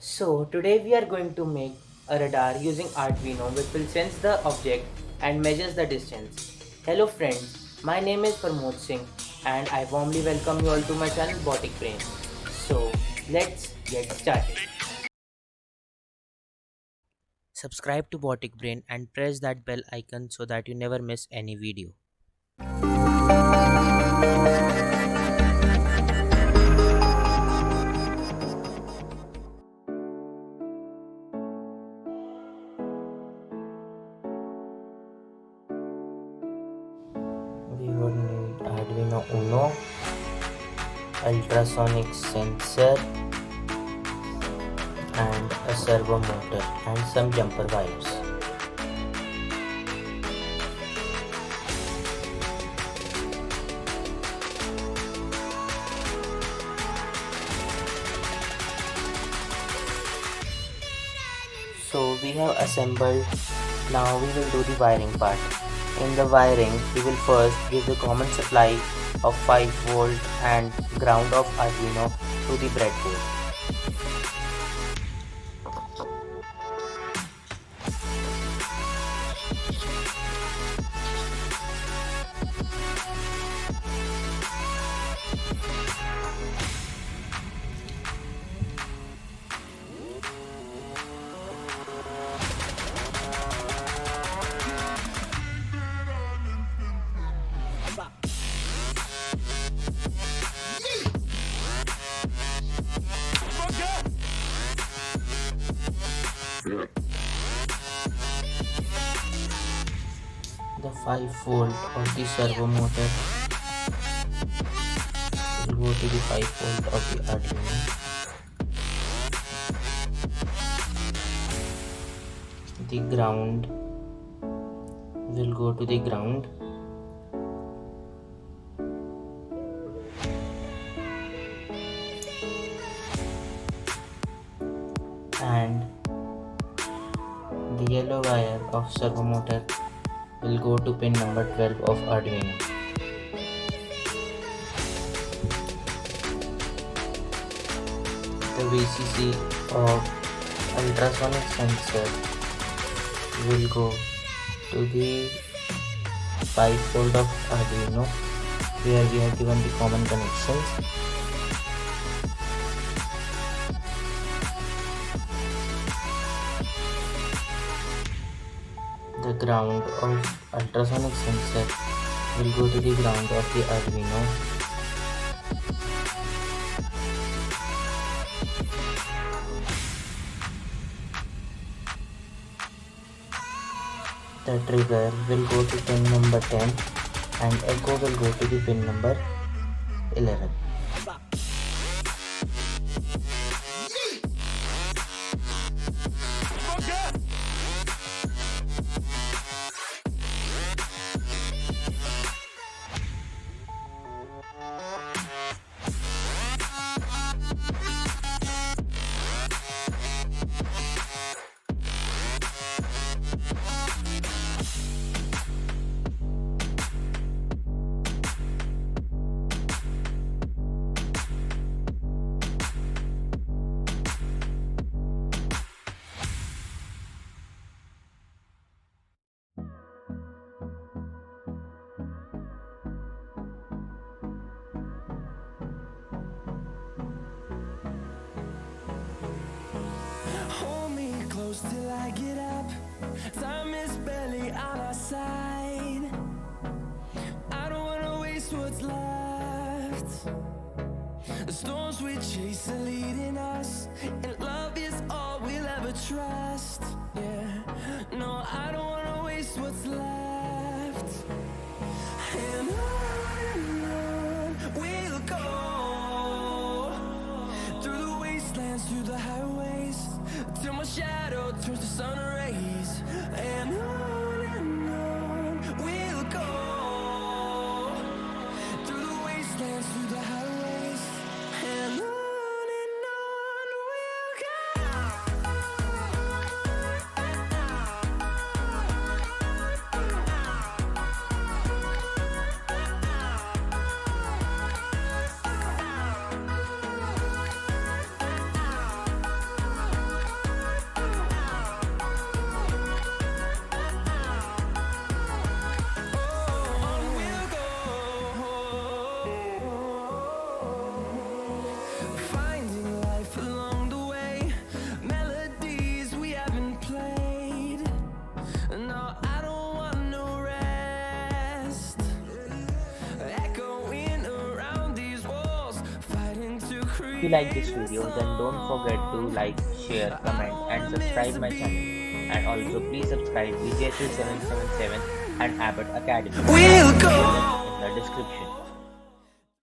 So today we are going to make a radar using Arduino which will sense the object and measures the distance. Hello friends, my name is Pramod Singh and I warmly welcome you all to my channel Botic Brain. So let's get started. Subscribe to Botic Brain and press that bell icon so that you never miss any video. We would need Arduino Uno, ultrasonic sensor and a servo motor and some jumper wires. So we have assembled. Now we will do the wiring part. In the wiring, we will first give the common supply of 5 volt and ground of Arduino to the breadboard. The 5 volt of the servo motor will go to the 5 volt of the Arduino. The ground will go to the ground. And the yellow wire of servo motor will go to pin number 12 of Arduino. The VCC of ultrasonic sensor will go to the 5 volt of Arduino where we have given the common connections. The ground of ultrasonic sensor will go to the ground of the Arduino. The trigger will go to pin number 10 and echo will go to the pin number 11. Hold me close till I get up. Time is barely on our side. I don't wanna waste what's left. The storms we chase are leading us, and love is all we'll ever trust. Yeah, no, I don't wanna waste what's left. And on we'll go, through the wastelands, through the highways, till my shadow turns to sun rays. And on we'll go, through the wastelands, through the highways. And on we'll go. No, I don't want no rest. Echoing around these walls, fighting to If you like this create a video, then don't forget to song. like, share, I comment don't and wanna miss subscribe a my channel. And also please beat. subscribe VJ3777 and Abbott Academy. We'll Link go. in the description.